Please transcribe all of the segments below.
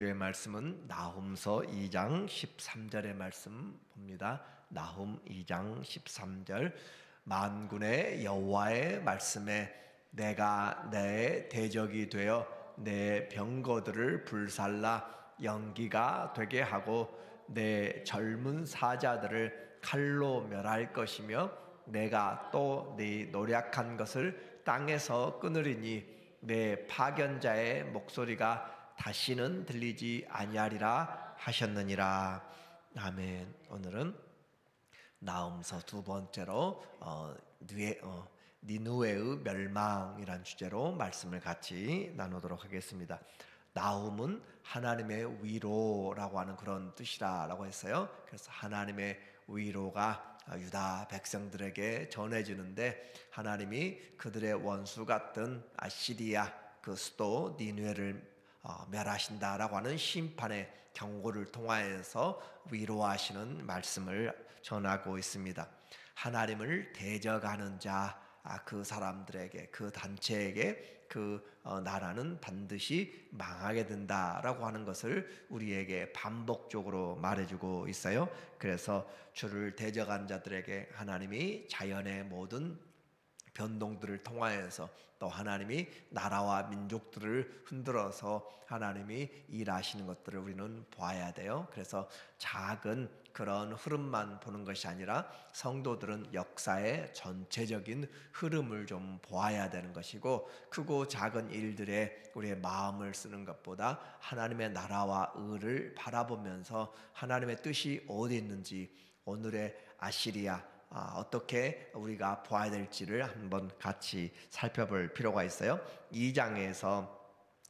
의 말씀은 나훔서 2장 13절의 말씀 봅니다. 나훔 2장 13절. 만군의 여호와의 말씀에 내가 내 대적이 되어 내 병거들을 불살라 연기가 되게 하고 내 젊은 사자들을 칼로 멸할 것이며 내가 또 네 노략한 것을 땅에서 끊으리니 내 파견자의 목소리가 다시는 들리지 아니하리라 하셨느니라. 아멘. 오늘은 나훔서 두 번째로 니느웨의 멸망이란 주제로 말씀을 같이 나누도록 하겠습니다. 나훔은 하나님의 위로라고 하는 그런 뜻이라고 했어요. 그래서 하나님의 위로가 유다 백성들에게 전해지는데, 하나님이 그들의 원수 같은 아시리아 그 수도 니느웨를 멸하신다라고 하는 심판의 경고를 통하여서 위로하시는 말씀을 전하고 있습니다. 하나님을 대적하는 자, 그 사람들에게, 그 단체에게 그 나라는 반드시 망하게 된다라고 하는 것을 우리에게 반복적으로 말해주고 있어요. 그래서 주를 대적한 자들에게 하나님이 자연의 모든 변동들을 통하여서 또 하나님이 나라와 민족들을 흔들어서 하나님이 일하시는 것들을 우리는 봐야 돼요. 그래서 작은 그런 흐름만 보는 것이 아니라 성도들은 역사의 전체적인 흐름을 좀 보아야 되는 것이고, 크고 작은 일들에 우리의 마음을 쓰는 것보다 하나님의 나라와 의를 바라보면서 하나님의 뜻이 어디 있는지, 오늘의 아시리아 어떻게 우리가 보아야 될지를 한번 같이 살펴볼 필요가 있어요. 2장에서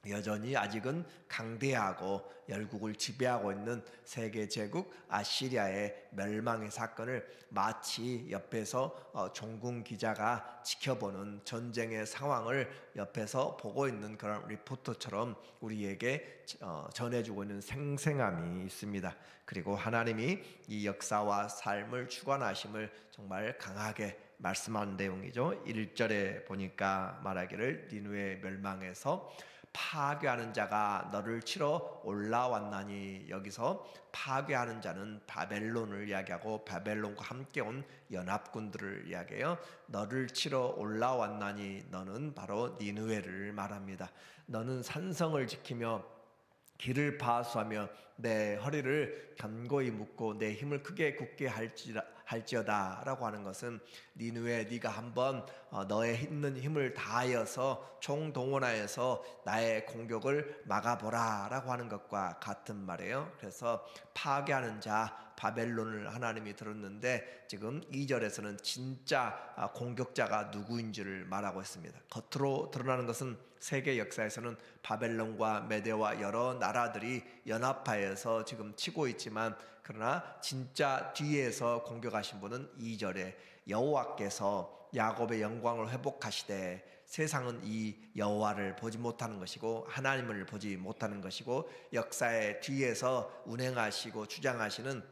여전히 아직은 강대하고 열국을 지배하고 있는 세계 제국 아시리아의 멸망의 사건을 마치 옆에서 종군 기자가 지켜보는 전쟁의 상황을 옆에서 보고 있는 그런 리포터처럼 우리에게 전해주고 있는 생생함이 있습니다. 그리고 하나님이 이 역사와 삶을 주관하심을 정말 강하게 말씀한 내용이죠. 1절에 보니까 말하기를 니느웨 멸망에서 파괴하는 자가 너를 치러 올라왔나니, 여기서 파괴하는 자는 바벨론을 이야기하고 바벨론과 함께 온 연합군들을 이야기해요. 너를 치러 올라왔나니, 너는 바로 니느웨를 말합니다. 너는 산성을 지키며 길을 파수하며 내 허리를 견고히 묶고 내 힘을 크게 굳게 할지어다 라고 하는 것은, 니느웨 네가 한번 너의 있는 힘을 다하여서 총동원하여서 나의 공격을 막아보라 라고 하는 것과 같은 말이에요. 그래서 파괴하는 자 바벨론을 하나님이 들었는데, 지금 2절에서는 진짜 공격자가 누구인지를 말하고 있습니다. 겉으로 드러나는 것은 세계 역사에서는 바벨론과 메대와 여러 나라들이 연합하여서 지금 치고 있지만, 그러나 진짜 뒤에서 공격하신 분은 2절에 여호와께서 야곱의 영광을 회복하시되 세상은 이 여호와를 보지 못하는 것이고 하나님을 보지 못하는 것이고, 역사의 뒤에서 운행하시고 주장하시는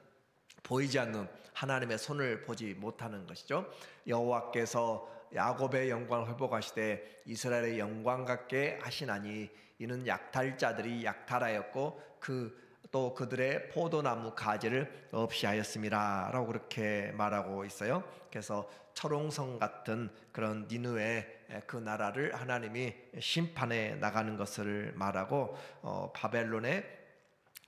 보이지 않는 하나님의 손을 보지 못하는 것이죠. 여호와께서 야곱의 영광을 회복하시되 이스라엘의 영광 같게 하시나니, 이는 약탈자들이 약탈하였고 또 그들의 포도나무 가지를 없이 하였음이라 라고 그렇게 말하고 있어요. 그래서 철옹성 같은 그런 니느웨 그 나라를 하나님이 심판해 나가는 것을 말하고, 바벨론의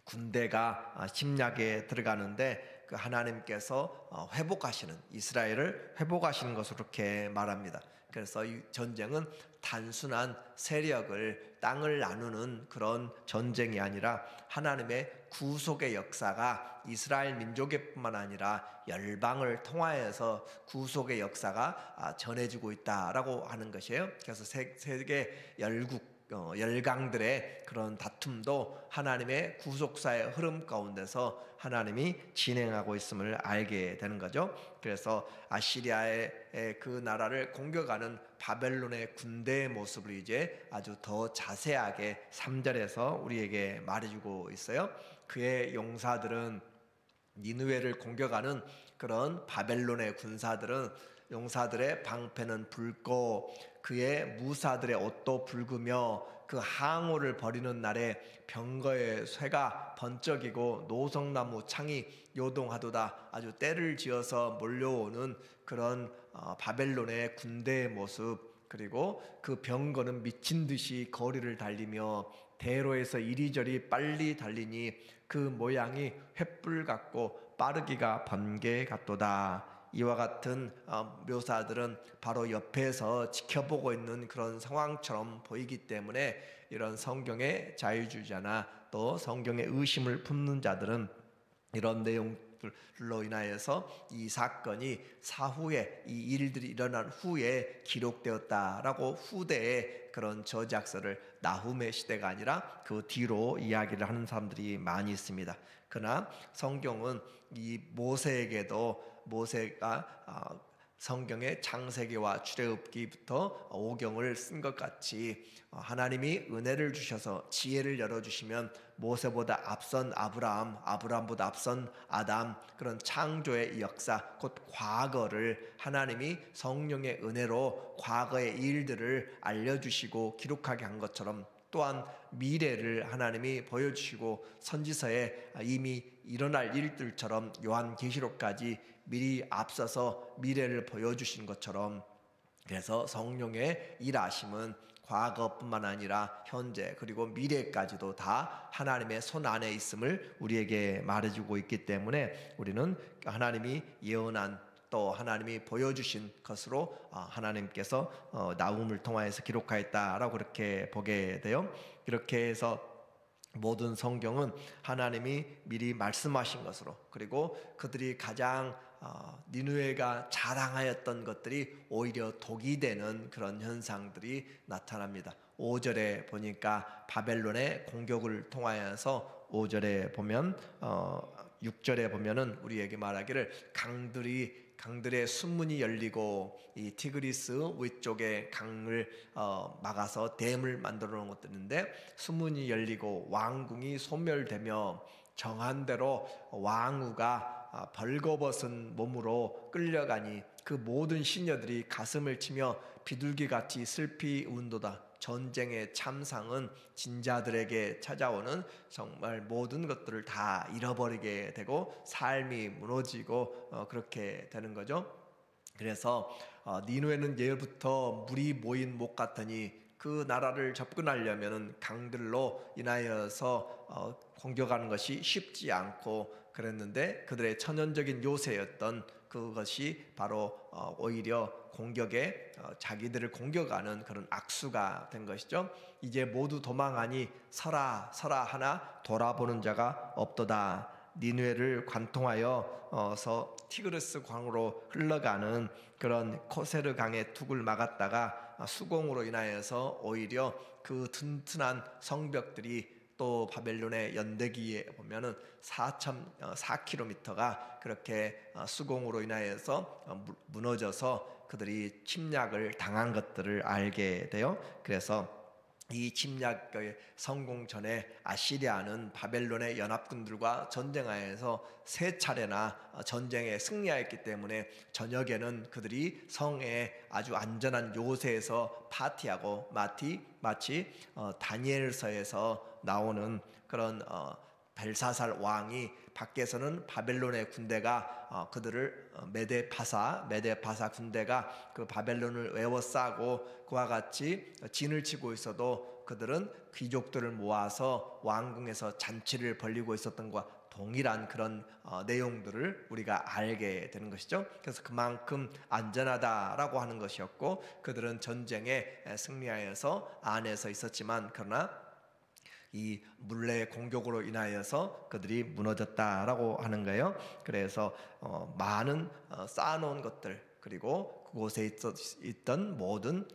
군대가 침략에 들어가는데 그 하나님께서 회복하시는, 이스라엘을 회복하시는 것으로 그렇게 말합니다. 그래서 이 전쟁은 단순한 세력을, 땅을 나누는 그런 전쟁이 아니라 하나님의 구속의 역사가 이스라엘 민족의 뿐만 아니라 열방을 통하여서 구속의 역사가 전해지고 있다라고 하는 것이에요. 그래서 세계 열강들의 그런 다툼도 하나님의 구속사의 흐름 가운데서 하나님이 진행하고 있음을 알게 되는 거죠. 그래서 아시리아의 그 나라를 공격하는 바벨론의 군대의 모습을 이제 아주 더 자세하게 3절에서 우리에게 말해주고 있어요. 그의 용사들은, 니느웨를 공격하는 그런 바벨론의 군사들은 용사들의 방패는 붉고 그의 무사들의 옷도 붉으며 그 항우를 버리는 날에 병거의 쇠가 번쩍이고 노성나무 창이 요동하도다. 아주 때를 지어서 몰려오는 그런 바벨론의 군대의 모습, 그리고 그 병거는 미친 듯이 거리를 달리며 대로에서 이리저리 빨리 달리니 그 모양이 횃불 같고 빠르기가 번개 같도다. 이와 같은 묘사들은 바로 옆에서 지켜보고 있는 그런 상황처럼 보이기 때문에 이런 성경의 자유주의자나 또 성경의 의심을 품는 자들은 이런 내용들로 인하여서 이 사건이 사후에, 이 일들이 일어난 후에 기록되었다라고 후대에 그런 저작서를, 나훔의 시대가 아니라 그 뒤로 이야기를 하는 사람들이 많이 있습니다. 그러나 성경은 이 모세가 성경의 창세기와 출애굽기부터 오경을 쓴 것 같이 하나님이 은혜를 주셔서 지혜를 열어주시면 모세보다 앞선 아브라함보다 앞선 아담, 그런 창조의 역사, 곧 과거를 하나님이 성령의 은혜로 과거의 일들을 알려주시고 기록하게 한 것처럼, 또한 미래를 하나님이 보여주시고 선지서에 이미 일어날 일들처럼 요한계시록까지 미리 앞서서 미래를 보여주신 것처럼, 그래서 성령의 일하심은 과거뿐만 아니라 현재 그리고 미래까지도 다 하나님의 손 안에 있음을 우리에게 말해주고 있기 때문에 우리는 하나님이 예언한, 또 하나님이 보여주신 것으로 하나님께서 나훔을 통하여서 기록하였다라고 그렇게 보게 돼요. 이렇게 해서 모든 성경은 하나님이 미리 말씀하신 것으로, 그리고 그들이 가장 니느웨가 자랑하였던 것들이 오히려 독이 되는 그런 현상들이 나타납니다. 5절에 보니까 바벨론의 공격을 통하여서, 5절에 보면 6절에 보면은 우리에게 말하기를 강들의 순문이 열리고 이 티그리스 위쪽에 강을 막아서 댐을 만들어 놓은 것도 있는데, 순문이 열리고 왕궁이 소멸되며 정한대로 왕후가 벌거벗은 몸으로 끌려가니 그 모든 시녀들이 가슴을 치며 비둘기같이 슬피 운도다. 전쟁의 참상은 진자들에게 찾아오는 정말 모든 것들을 다 잃어버리게 되고 삶이 무너지고 그렇게 되는 거죠. 그래서 니누에는 예부터 물이 모인 목 같으니 그 나라를 접근하려면 강들로 인하여서 공격하는 것이 쉽지 않고 그랬는데, 그들의 천연적인 요새였던 그것이 바로 오히려 공격에 자기들을 공격하는 그런 악수가 된 것이죠. 이제 모두 도망하니 서라 하나 돌아보는 자가 없도다. 니느웨를 관통하여서 티그리스 강으로 흘러가는 그런 코세르 강의 둑을 막았다가 수공으로 인하여서 오히려 그 튼튼한 성벽들이, 또 바벨론의 연대기에 보면은 4km가 그렇게 수공으로 인하여서 무너져서 그들이 침략을 당한 것들을 알게 돼요. 그래서 이 침략의 성공 전에 아시리아는 바벨론의 연합군들과 전쟁하여서 3차례나 전쟁에 승리하였기 때문에 저녁에는 그들이 성에 아주 안전한 요새에서 파티하고, 마치 다니엘서에서 나오는 그런 벨사살 왕이 밖에서는 바벨론의 군대가 그들을 메데파사 군대가 그 바벨론을 에워싸고 그와 같이 진을 치고 있어도 그들은 귀족들을 모아서 왕궁에서 잔치를 벌이고 있었던 것과 동일한 그런 내용들을 우리가 알게 되는 것이죠. 그래서 그만큼 안전하다라고 하는 것이었고, 그들은 전쟁에 승리하여서 안에서 있었지만, 그러나 이 물레의 공격으로 인하여서 그들이 무너졌다라고 하는 거예요. 그래서 많은 쌓아놓은 것들, 그리고 그곳에 있던 모든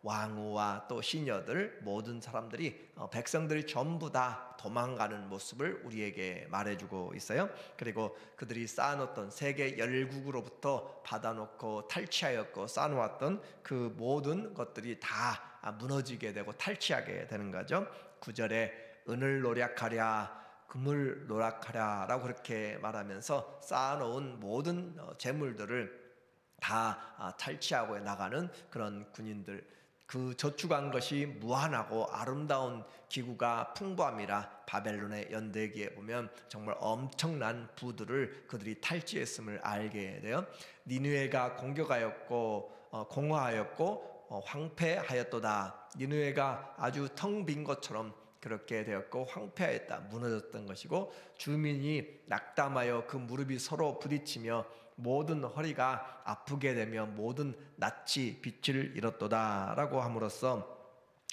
왕후와 또 시녀들, 모든 사람들이, 백성들이 전부 다 도망가는 모습을 우리에게 말해주고 있어요. 그리고 그들이 쌓아놓던 세계 열국으로부터 받아놓고 탈취하였고 쌓아놓았던 그 모든 것들이 다 무너지게 되고 탈취하게 되는 거죠. 9절에 은을 노략하랴 금을 노략하랴 라고 그렇게 말하면서 쌓아놓은 모든 재물들을 다 탈취하고 나가는 그런 군인들, 그 저축한 것이 무한하고 아름다운 기구가 풍부함이라 바벨론의 연대기에 보면 정말 엄청난 부들을 그들이 탈취했음을 알게 돼요. 니느웨가 공격하였고 공허하였고 황폐하였도다. 니느웨가 아주 텅 빈 것처럼 그렇게 되었고 황폐하였다, 무너졌던 것이고, 주민이 낙담하여 그 무릎이 서로 부딪히며 모든 허리가 아프게 되며 모든 낯이 빛을 잃었도다 라고 함으로써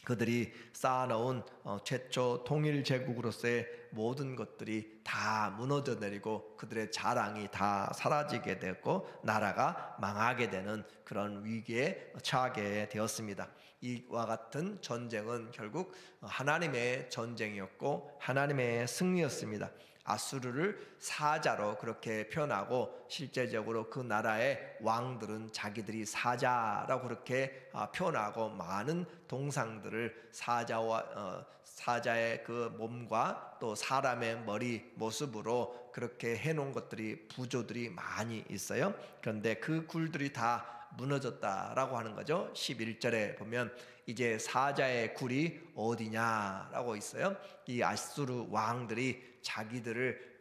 그들이 쌓아놓은 최초 통일 제국으로서의 모든 것들이 다 무너져 내리고 그들의 자랑이 다 사라지게 되었고 나라가 망하게 되는 그런 위기에 처하게 되었습니다. 이와 같은 전쟁은 결국 하나님의 전쟁이었고 하나님의 승리였습니다. 아수르를 사자로 그렇게 표현하고 실제적으로 그 나라의 왕들은 자기들이 사자라고 그렇게 표현하고 많은 동상들을 사자의 그 몸과 또 사람의 머리 모습으로 그렇게 해놓은 것들이 부조들이 많이 있어요. 그런데 그 굴들이 다 무너졌다라고 하는 거죠. 11절에 보면 이제 사자의 굴이 어디냐라고 있어요. 이 아수르 왕들이 자기들을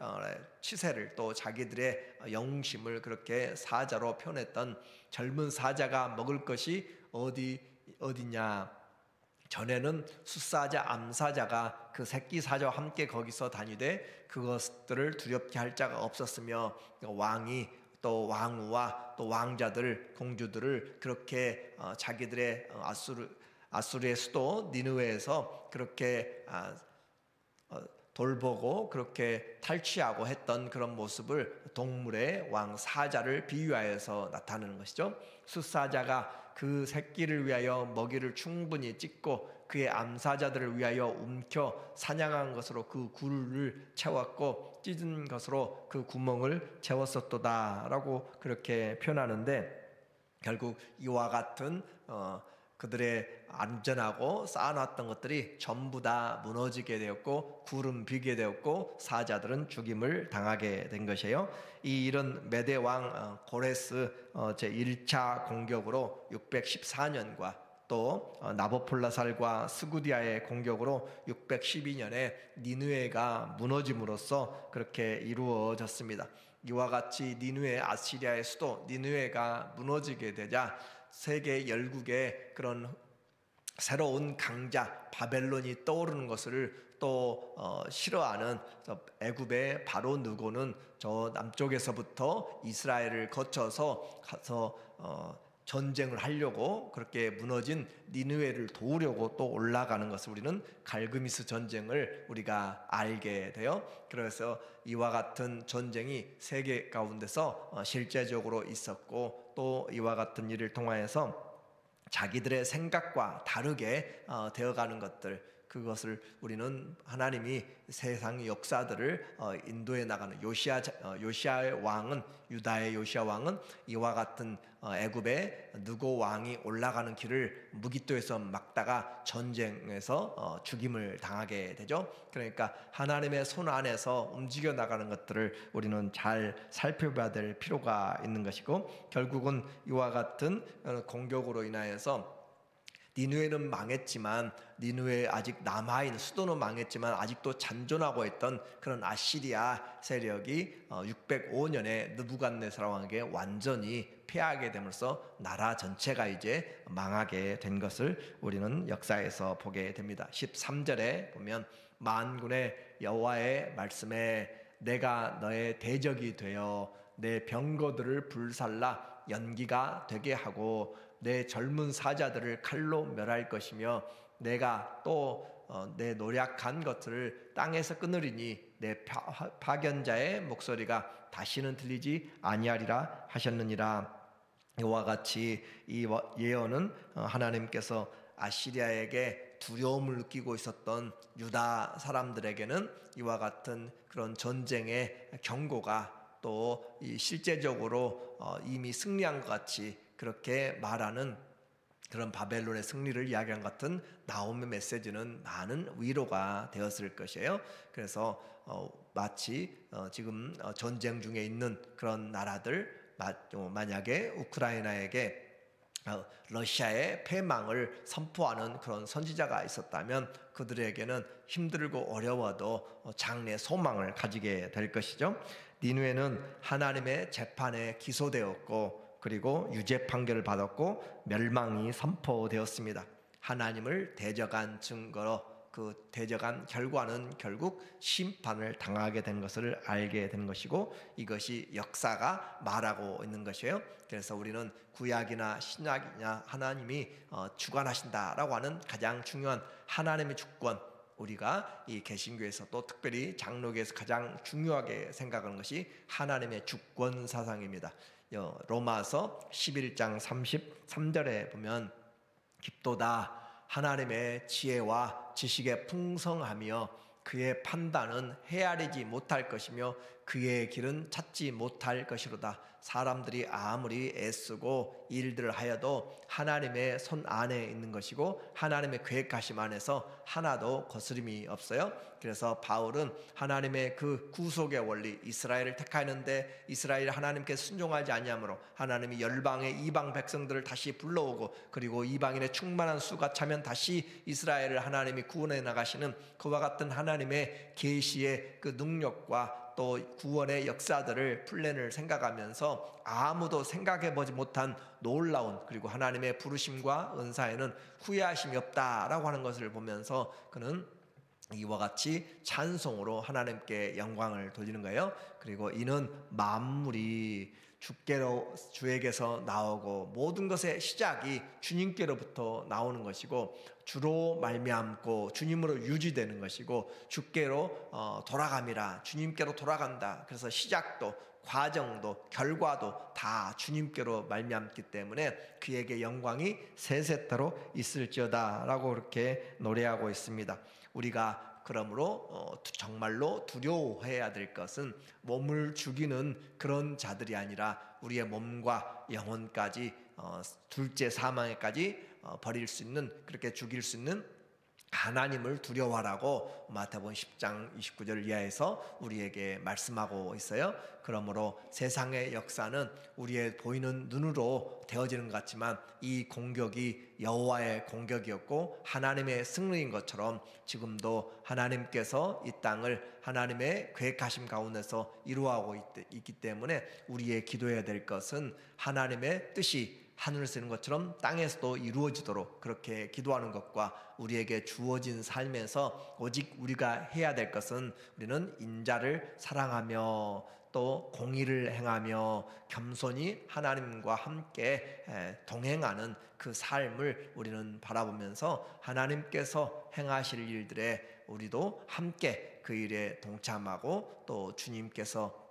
치세를 또 자기들의 영웅심을 그렇게 사자로 표현했던 젊은 사자가 먹을 것이 어디냐. 전에는 숫사자 암사자가 그 새끼 사자와 함께 거기서 다니되 그것들을 두렵게 할 자가 없었으며 왕이 또 왕후와 또 왕자들 공주들을 그렇게 자기들의 아수르의 수도 니느웨에서 그렇게 돌보고 그렇게 탈취하고 했던 그런 모습을 동물의 왕 사자를 비유하여서 나타내는 것이죠. 숫사자가 그 새끼를 위하여 먹이를 충분히 찢고 그의 암사자들을 위하여 움켜 사냥한 것으로 그 굴을 채웠고 찢은 것으로 그 구멍을 채웠었도다 라고 그렇게 표현하는데, 결국 이와 같은 그들의 안전하고 쌓아놨던 것들이 전부 다 무너지게 되었고 구름 비게 되었고 사자들은 죽임을 당하게 된 것이에요. 이런 메대 왕 고레스 제1차 공격으로 614년과 또 나보폴라살과 스구디아의 공격으로 612년에 니느웨가 무너짐으로써 그렇게 이루어졌습니다. 이와 같이 니느웨 아시리아의 수도 니느웨가 무너지게 되자 세계 열국의 그런 새로운 강자 바벨론이 떠오르는 것을 또 싫어하는 애굽의 바로 느고는 저 남쪽에서부터 이스라엘을 거쳐서 가서 전쟁을 하려고 그렇게 무너진 니느웨를 도우려고 또 올라가는 것을 우리는 갈그미스 전쟁을 우리가 알게 돼요. 그래서 이와 같은 전쟁이 세계 가운데서 실제적으로 있었고 또 이와 같은 일을 통하여서 자기들의 생각과 다르게 되어가는 것들, 그것을 우리는 하나님이 세상 역사들을 인도해 나가는 요시아의 왕은, 유다의 요시아 왕은 이와 같은 애굽의 느고 왕이 올라가는 길을 무기토에서 막다가 전쟁에서 죽임을 당하게 되죠. 그러니까 하나님의 손 안에서 움직여 나가는 것들을 우리는 잘 살펴봐야 될 필요가 있는 것이고, 결국은 이와 같은 공격으로 인하여서 니느웨는 망했지만, 니느웨에 아직 남아있는 수도는 망했지만 아직도 잔존하고 있던 그런 아시리아 세력이 605년에 느부갓네살 왕에게 완전히 패하게 됨으로써 나라 전체가 이제 망하게 된 것을 우리는 역사에서 보게 됩니다. 13절에 보면 만군의 여호와의 말씀에 내가 너의 대적이 되어 내 병거들을 불살라 연기가 되게 하고 내 젊은 사자들을 칼로 멸할 것이며 내가 또 내 노략한 것들을 땅에서 끊으리니 내 파견자의 목소리가 다시는 들리지 아니하리라 하셨느니라. 이와 같이 이 예언은 하나님께서 아시리아에게 두려움을 느끼고 있었던 유다 사람들에게는 이와 같은 그런 전쟁의 경고가 또 실제적으로 이미 승리한 것 같이 그렇게 말하는 그런 바벨론의 승리를 이야기한 같은 나홈의 메시지는 많은 위로가 되었을 것이에요. 그래서 마치 지금 전쟁 중에 있는 그런 나라들, 만약에 우크라이나에게 러시아의 패망을 선포하는 그런 선지자가 있었다면 그들에게는 힘들고 어려워도 장래 소망을 가지게 될 것이죠. 니느웨는 하나님의 재판에 기소되었고 그리고 유죄 판결을 받았고 멸망이 선포되었습니다. 하나님을 대적한 증거로 그 대적한 결과는 결국 심판을 당하게 된 것을 알게 된 것이고 이것이 역사가 말하고 있는 것이에요. 그래서 우리는 구약이나 신약이나 하나님이 주관하신다라고 하는 가장 중요한 하나님의 주권, 우리가 이 개신교에서 또 특별히 장로교에서 가장 중요하게 생각하는 것이 하나님의 주권 사상입니다. 로마서 11장 33절에 보면 깊도다 하나님의 지혜와 지식의 풍성하며 그의 판단은 헤아리지 못할 것이며 그의 길은 찾지 못할 것이로다. 사람들이 아무리 애쓰고 일들을 하여도 하나님의 손 안에 있는 것이고 하나님의 계획하심 안에서 하나도 거스림이 없어요. 그래서 바울은 하나님의 그 구속의 원리, 이스라엘을 택하였는데 이스라엘이 하나님께 순종하지 아니하므로 하나님이 열방의 이방 백성들을 다시 불러오고 그리고 이방인의 충만한 수가 차면 다시 이스라엘을 하나님이 구원해 나가시는 그와 같은 하나님의 계시의 그 능력과 또 구원의 역사들을 플랜을 생각하면서 아무도 생각해보지 못한 놀라운 그리고 하나님의 부르심과 은사에는 후회하심이 없다라고 하는 것을 보면서 그는 이와 같이 찬송으로 하나님께 영광을 돌리는 거예요. 그리고 이는 만물이 주에게서 나오고 모든 것의 시작이 주님께로부터 나오는 것이고 주로 말미암고 주님으로 유지되는 것이고 주께로 돌아감이라 주님께로 돌아간다. 그래서 시작도 과정도 결과도 다 주님께로 말미암기 때문에 그에게 영광이 세세토록 있을지어다 라고 그렇게 노래하고 있습니다. 우리가 그러므로 정말로 두려워해야 될 것은 몸을 죽이는 그런 자들이 아니라 우리의 몸과 영혼까지 둘째 사망에까지 버릴 수 있는 그렇게 죽일 수 있는 하나님을 두려워하라고 마태복음 10장 29절 이하에서 우리에게 말씀하고 있어요. 그러므로 세상의 역사는 우리의 보이는 눈으로 되어지는 것 같지만 이 공격이 여호와의 공격이었고 하나님의 승리인 것처럼 지금도 하나님께서 이 땅을 하나님의 계획하심 가운데서 이루어가고 있기 때문에 우리의 기도해야 될 것은 하나님의 뜻이 하늘에서 있는 것처럼 땅에서도 이루어지도록 그렇게 기도하는 것과 우리에게 주어진 삶에서 오직 우리가 해야 될 것은 우리는 인자를 사랑하며 또 공의를 행하며 겸손히 하나님과 함께 동행하는 그 삶을 우리는 바라보면서 하나님께서 행하실 일들에 우리도 함께 그 일에 동참하고 또 주님께서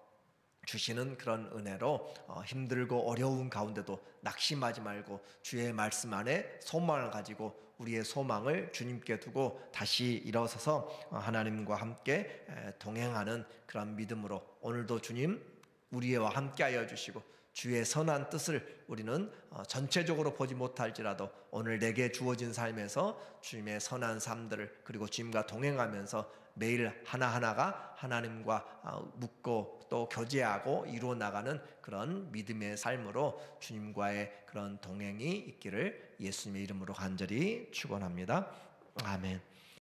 주시는 그런 은혜로 힘들고 어려운 가운데도 낙심하지 말고 주의 말씀 안에 소망을 가지고 우리의 소망을 주님께 두고 다시 일어서서 하나님과 함께 동행하는 그런 믿음으로 오늘도 주님 우리와 함께하여 주시고 주의 선한 뜻을 우리는 전체적으로 보지 못할지라도 오늘 내게 주어진 삶에서 주님의 선한 삶들을 그리고 주님과 동행하면서 매일 하나하나가 하나님과 묻고 또 교제하고 이루어 나가는 그런 믿음의 삶으로 주님과의 그런 동행이 있기를 예수님의 이름으로 간절히 축원합니다. 아멘.